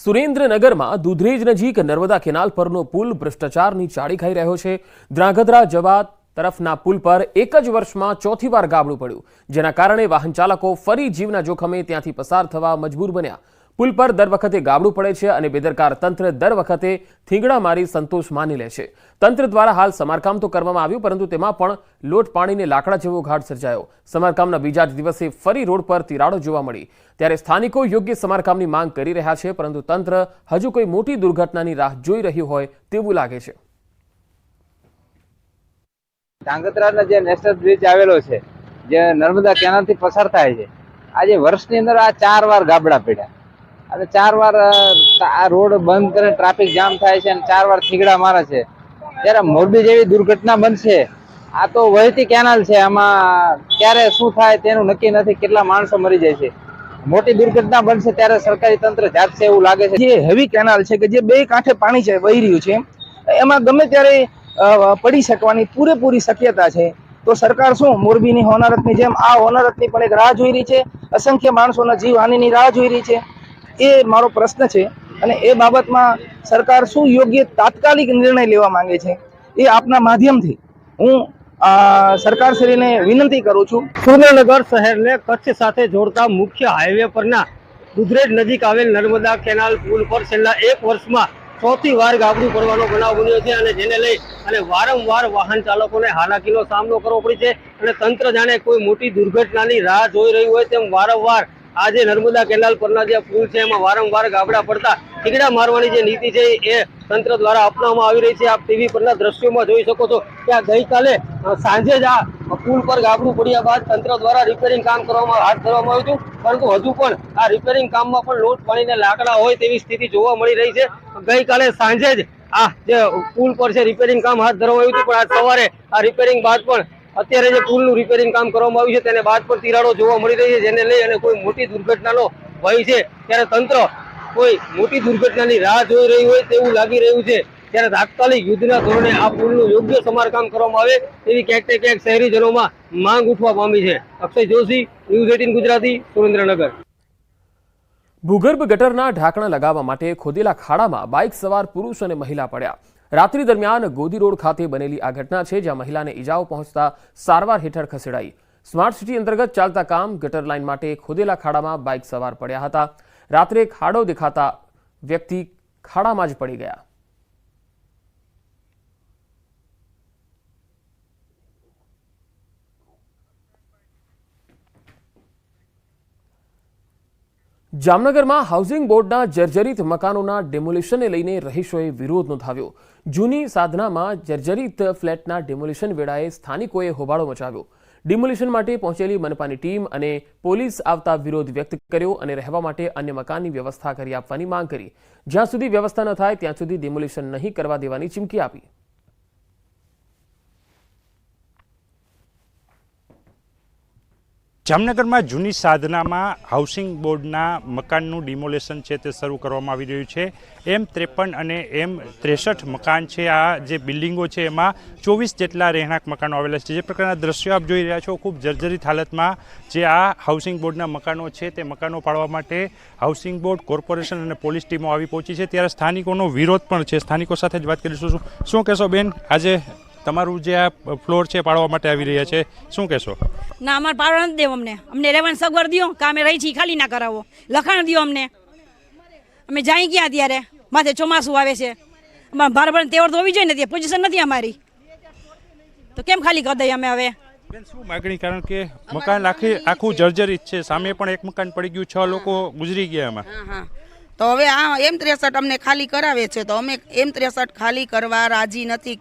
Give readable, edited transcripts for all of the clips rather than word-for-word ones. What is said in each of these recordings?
સુરેન્દ્રનગરમાં દુધરેજ નજીક નર્મદા કેનાલ પરનો પુલ ભ્રષ્ટાચારની ચાળી ખાઈ રહ્યો છે। ધ્રાંગધ્રા જવા તરફના પુલ પર એક જ વર્ષમાં ચોથી વાર ગાબડું પડ્યું, જેના કારણે વાહન ચાલકો ફરી જીવના જોખમે ત્યાંથી પસાર થવા મજબૂર બન્યા। પુલ પર દર વખતે ગાબડું પડે છે અને બેદરકાર તંત્ર દર વખતે થીંગડા મારી સંતોષ માની લે છે। તંત્ર દ્વારા હાલ સમારકામ તો કરવામાં આવ્યું, પરંતુ તેમાં પણ લોટ પાણીને લાકડા જેવો ઘાટ સર્જાયો। સમારકામના બીજા જ દિવસે ફરી રોડ પર તિરાડો જોવા મળી, ત્યારે સ્થાનિકો યોગ્ય સમારકામની માંગ કરી રહ્યા છે, પરંતુ તંત્ર હજુ કોઈ મોટી દુર્ઘટનાની રાહ જોઈ રહ્યું હોય તેવું લાગે છે। ધ્રાંગધ્રાનો જે નેશનલ બ્રિજ આવેલો છે, જે નર્મદા કેનાલથી પસાર થાય છે, આજે વર્ષની અંદર આ 4 વાર ગાબડા પડ્યા અને 4 વાર આ રોડ બંધ કરે, ટ્રાફિક જામ થાય છે અને 4 વાર થીગડા મારે છે। ત્યારે મોરબી જેવી દુર્ઘટના બનશે, આ તો વહેતી કેનાલ છે, આમાં ક્યારે શું થાય તેનું નક્કી નથી, કેટલા માણસો મરી જાય છે। મોટી દુર્ઘટના બનશે ત્યારે સરકારી તંત્ર જાગશે એવું લાગે છે। જે હેવી કેનાલ છે કે જે બે કાંઠે પાણી છે વહી રહ્યું છે, એમાં ગમે ત્યારે પડી શકવાની પૂરેપૂરી શક્યતા છે। તો સરકાર શું મોરબીની હોનારતની જેમ આ હોનારતની પણ એક રાહ જોઈ રહી છે, અસંખ્ય માણસોના જીવ હાનિની રાહ જોઈ રહી છે। એ મારો પ્રશ્ન છે અને એ બાબતમાં સરકાર શું યોગ્ય તાત્કાલિક નિર્ણય લેવા માંગે છે એ આપના માધ્યમથી હું સરકારશ્રીને વિનંતી કરું છું। સુરેન્દ્રનગર શહેરને કચ્છ સાથે જોડતા મુખ્ય હાઈવે પરના દુધરેજ નજીક આવેલ નર્મદા કેનાલ પુલ પર છેલ્લા 1 વર્ષમાં ચોથી વાર ગાબડું પડવાનો બનાવ બન્યો છે અને જેને લઈ અને વારંવાર વાહન ચાલકોને હાલાકીનો સામનો કરવો પડે છે અને તંત્ર જાણે કોઈ મોટી દુર્ઘટનાની રાહ જોઈ રહ્યું હોય તેમ વારંવાર આજે નર્મદા કેનાલ પરના જે પુલ છે એમાં વારંવાર ગાબડા પડતા ઠીકડા મારવાની જે નીતિ છે એ તંત્ર દ્વારા અપનાવવામાં આવી રહી છે। આપ ટીવી પરના દ્રશ્યોમાં જોઈ શકો છો કે આ ગઈકાલે સાંજે જ આ પુલ પર ગાબડું પડ્યા બાદ તંત્ર દ્વારા રિપેરિંગ કામ હાથ ધરવામાં આવ્યું હતું, પરંતુ હજુ પણ આ રિપેરિંગ કામમાં પણ લોટ પાણીને લાકડા હોય તેવી સ્થિતિ જોવા મળી રહી છે। ગઈકાલે સાંજે જ આ જે પુલ પર છે રિપેરિંગ કામ હાથ ધરવામાં આવ્યું હતું, પણ આજ સવારે આ રિપેરિંગ બાદ પણ અત્યારે જે પુલનું રિપેરિંગ કામ કરવામાં આવ્યું છે તેને બાદ પણ તિરાડો જોવા મળી રહી છે, જેને લઈ અને કોઈ મોટી દુર્ઘટનાનો ભય છે। ત્યારે તંત્ર કોઈ મોટી દુર્ઘટનાની રાહ જોઈ રહ્યું હોય તેવું લાગી રહ્યું છે, ત્યારે તાત્કાલિક યુદ્ધના ધોરણે આ પુલનું યોગ્ય સમારકામ કરવામાં આવે તેવી ક્યાંક ને ક્યાંક શહેરીજનોમાં માંગ ઉઠવા પામી છે। અક્ષય જોશી, ન્યૂઝ 18 ગુજરાતી, સુરેન્દ્રનગર। ભૂગર્ભ ગટરના ઢાંકણા લગાવવા માટે ખોદેલા ખાડામાં બાઇક સવાર પુરુષ અને મહિલા પડ્યા। રાત્રિ દરમિયાન ગોદી રોડ ખાતે બનેલી આ ઘટના છે, જ્યાં મહિલાને ઈજાઓ પહોંચતા સારવાર હેઠળ ખસેડાઈ। સ્માર્ટ સિટી અંતર્ગત ચાલતા કામ ગટર લાઇન માટે ખોદેલા ખાડામાં બાઇક સવાર પડ્યા હતા। રાત્રે ખાડો દેખાતા વ્યક્તિ ખાડામાં જ પડી ગયા। જામનગરમાં હાઉસિંગ બોર્ડના જર્જરિત મકાનોના ડેમોલિશનને લઈને રહીશોએ વિરોધ નોંધાવ્યો। જૂની સાધનામાં જર્જરિત ફ્લેટના ડેમોલિશન વેળાએ સ્થાનિકોએ હોબાળો મચાવ્યો। ડિમોલિશન માટે પહોંચેલી મનપાની ટીમ અને પોલીસ આવતા વિરોધ વ્યક્ત કર્યો અને રહેવા માટે અન્ય મકાનની વ્યવસ્થા કરી આપવાની માંગ કરી। જ્યાં સુધી વ્યવસ્થા ન થાય ત્યાં સુધી ડિમોલિશન નહીં કરવા દેવાની ચીમકી આપી। જામનગરમાં જૂની સાધનામાં હાઉસિંગ બોર્ડના મકાનનું ડિમોલેશન છે તે શરૂ કરવામાં આવી રહ્યું છે। M53 અને M63 મકાન છે, આ જે બિલ્ડિંગો છે એમાં 24 જેટલા રહેણાંક મકાનો આવેલા છે। જે પ્રકારના દ્રશ્યો આપ જોઈ રહ્યા છો, ખૂબ જર્જરિત હાલતમાં જે આ હાઉસિંગ બોર્ડના મકાનો છે તે મકાનો પાડવા માટે હાઉસિંગ બોર્ડ, કોર્પોરેશન અને પોલીસ ટીમો આવી પહોંચી છે, ત્યારે સ્થાનિકોનો વિરોધ પણ છે। સ્થાનિકો સાથે જ વાત કરીશું। શું કહેશો બેન, આજે તમારું જે આ ફ્લોર છે પાડવા માટે આવી રહ્યા છે, શું કહેશો? ના, અમારે પાડવા નથી દેવું, અમને રહેવાની સગવડ દો, કે અમે રહી છીએ ખાલી ના કરાવો, લખાણ દો અમને, અમે જાય ક્યાં? ત્યારે માથે ચોમાસું આવે છે, અમારે ભારભર તેવડ તો હોવી જોઈએ ને, તે પોઝિશન નથી અમારી, તો કેમ ખાલી કરી દઈએ અમે? હવે બેન શું માગણી? કારણ કે મકાન આખું જર્જરિત છે, સામે પણ એક મકાન પડી ગયું, 6 લોકો ગુજરી ગયા એમાં। હા, તો હવે આ M63 અમને ખાલી કરાવે છે, તો અમે M63 ખાલી કરવા રાજી નથી।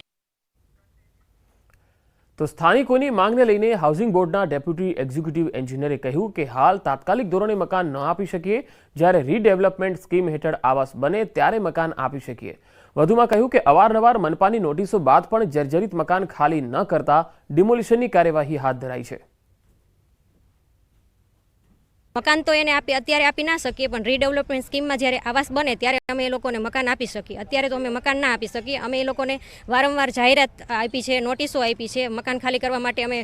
તો સ્થાનિકોની માંગને લઈને હાઉસિંગ બોર્ડના ડેપ્યુટી એક્ઝિક્યુટિવ એન્જિનિયરે કહ્યું કે હાલ તાત્કાલિક ધોરણે મકાન ન આપી શકીએ, જ્યારે રીડેવલપમેન્ટ સ્કીમ હેઠળ આવાસ બને ત્યારે મકાન આપી શકીએ। વધુમાં કહ્યું કે અવારનવાર મનપાની નોટિસો બાદ પણ જર્જરિત મકાન ખાલી ન કરતા ડિમોલિશનની કાર્યવાહી હાથ ધરાઈ છે। મકાન તો એને અત્યારે આપી ના શકીએ, પણ રીડેવલપમેન્ટ સ્કીમમાં જ્યારે આવાસ બને ત્યારે અમે એ લોકોને મકાન આપી શકીએ. અત્યારે તો અમે મકાન ના આપી શકીએ. અમે એ લોકોને વારંવાર જાહેરાત આપી છે, નોટિસો આપી છે, મકાન ખાલી કરવા માટે અમે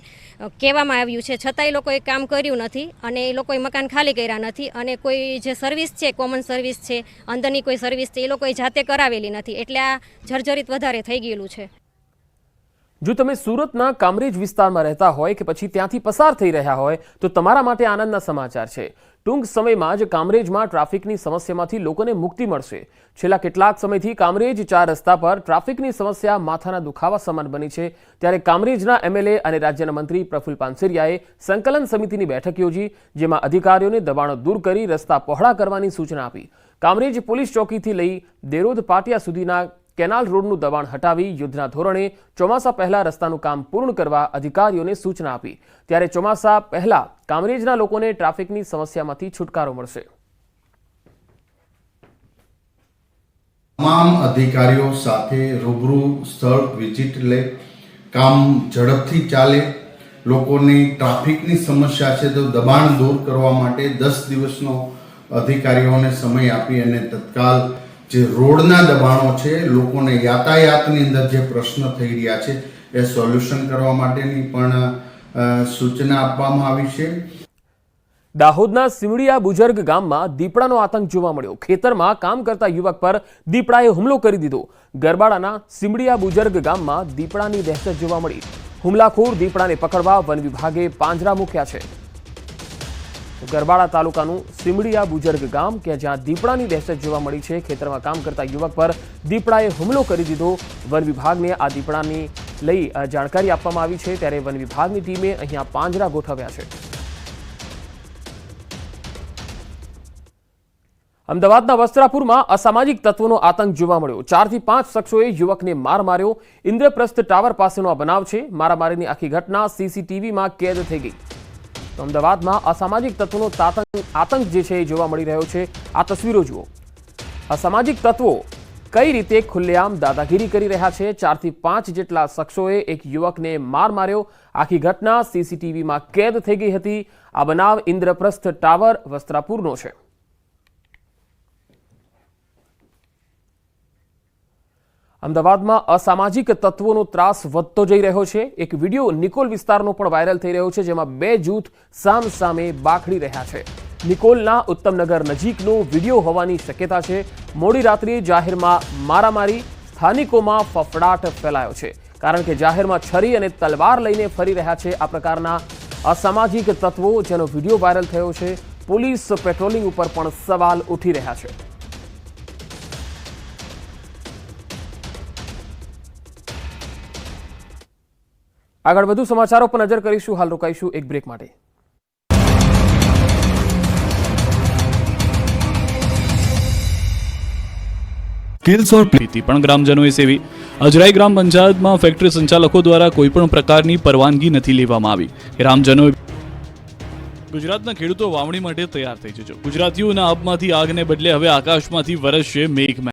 કહેવામાં આવ્યું છે, છતાં એ લોકોએ કામ કર્યું નથી અને એ લોકોએ મકાન ખાલી કર્યા નથી. અને કોઈ જે સર્વિસ છે, કોમન સર્વિસ છે, અંદરની કોઈ સર્વિસ છે, એ લોકોએ જાતે કરાવેલી નથી. એટલે આ જર્જરિત વધારે થઈ ગયેલું છે. જો તમે સુરતના કામરેજ વિસ્તારમાં રહેતા હોય કે પછી ત્યાંથી પસાર થઈ રહ્યા હોય તો તમારા માટે આનંદના સમાચાર છે. ટૂંક સમયમાં જ કામરેજમાં ટ્રાફિકની સમસ્યામાંથી લોકોને મુક્તિ મળશે. છેલ્લા કેટલાક સમયથી કામરેજ 4 રસ્તા પર ટ્રાફિકની સમસ્યા માથાના દુખાવા સમાન બની છે. ત્યારે કામરેજના એમએલએ અને રાજ્યના મંત્રી પ્રફુલ્લ પાનસેરિયાએ સંકલન સમિતિની બેઠક યોજી, જેમાં અધિકારીઓને દબાણો દૂર કરી રસ્તા પહોળા કરવાની સૂચના આપી. કામરેજ પોલીસ ચોકીથી લઈ દેરોદ પાટિયા સુધીના કેનાલ રોડનું દબાણ હટાવી યુદ્ધના ધોરણે ચોમાસા પહેલા રસ્તાનું કામ પૂર્ણ કરવા અધિકારીઓને સૂચના આપી. ત્યારે ચોમાસા પહેલા કામરેજના લોકોને ટ્રાફિકની સમસ્યામાંથી છુટકારો મળશે. તમામ અધિકારીઓ સાથે રૂબરૂ સ્થળ વિઝિટ લે, કામ ઝડપથી ચાલે, લોકોની ટ્રાફિકની સમસ્યા છે તો દબાણ દૂર કરવા માટે 10 દિવસનો અધિકારીઓને સમય આપી અને તત્કાલ જે રોડના દબાણો છે, લોકોને યાતાયાતની અંદર જે પ્રશ્ન થઈ રહ્યા છે એ સોલ્યુશન કરવા માટેની પણ સૂચના આપવામાં આવી છે. દાહોદના સિમડિયા બુજર્ગ ગામમાં દીપડાનો આતંક જોવા મળ્યો. ખેતરમાં કામ કરતા યુવક પર દીપડાએ હુમલો કરી દીધો. ગરબાડાના સિમડિયા બુજર્ગ ગામમાં દીપડાની દહેશત જોવા મળી. હુમલાખોર દીપડાને પકડવા વન વિભાગે પાંજરા મૂક્યા છે. ગરબાડા તાલુકાનું સિમડિયા બુજર્ગ ગામ કે જ્યાં દીપડાની દહેશત જોવા મળી છે. ખેતરમાં કામ કરતા યુવક પર દીપડાએ હુમલો કરી દીધો. વન વિભાગને આ દીપડાની લઈ જાણકારી આપવામાં આવી છે. ત્યારે વન વિભાગની ટીમે અહીંયા પાંજરા ગોઠવ્યા છે. અમદાવાદના વસ્ત્રાપુરમાં અસામાજિક તત્વોનો આતંક જોવા મળ્યો. 4 થી 5 શખ્સોએ યુવકને માર માર્યો. ઇન્દ્રપ્રસ્થ ટાવર પાસેનો આ બનાવ છે. મારામારીની આખી ઘટના સીસીટીવીમાં કેદ થઈ ગઈ. તો અમદાવાદમાં અસામાજિક તત્વોનો આતંક જે છે એ જોવા મળી રહ્યો છે. આ તસવીરો જુઓ. અસામાજિક તત્વો કઈ રીતે ખુલ્લેઆમ દાદાગીરી કરી રહ્યા છે. 4 થી 5 જેટલા શખ્સોએ એક યુવકને માર માર્યો. આખી ઘટના સીસીટીવીમાં કેદ થઈ ગઈ હતી. આ બનાવ ઇન્દ્રપ્રસ્થ ટાવર વસ્ત્રાપુરનો છે. અમદાવાદમાં અસામાજિક તત્વોનો ત્રાસ વધતો જઈ રહ્યો છે. એક વિડીયો નિકોલ વિસ્તારનો પણ વાયરલ થઈ રહ્યો છે, જેમાં 2 જૂથ સામસામે બાખડી રહ્યા છે. નિકોલના ઉત્તમનગર નજીકનો વિડીયો હોવાની શક્યતા છે. મોડી રાત્રે જાહેરમાં મારામારી, સ્થાનિકોમાં ફફડાટ ફેલાયો છે, કારણ કે જાહેરમાં છરી અને તલવાર લઈને ફરી રહ્યા છે આ પ્રકારના અસામાજિક તત્વો, જેનો વિડીયો વાયરલ થયો છે. પોલીસ પેટ્રોલિંગ ઉપર પણ સવાલ ઉઠી રહ્યા છે. આગળ વધુ સમાચારો પર નજર કરીશું. હાલ રોકાઈશું એક બ્રેક માટે. સ્કિલ્સ ઓર પ્રીતિ પણ ગ્રામજનોએ સેવી. અજરાઈ ગ્રામ પંચાયતમાં ફેક્ટરી સંચાલકો દ્વારા કોઈપણ પ્રકારની પરવાનગી નથી લેવામાં આવી. ગ્રામજનોએ ગુજરાતના ખેડૂતો વાવણી માટે તૈયાર થઈ જજો. ગુજરાતીઓના આપમાંથી આગને બદલે હવે આકાશમાંથી વરસશે મેઘ.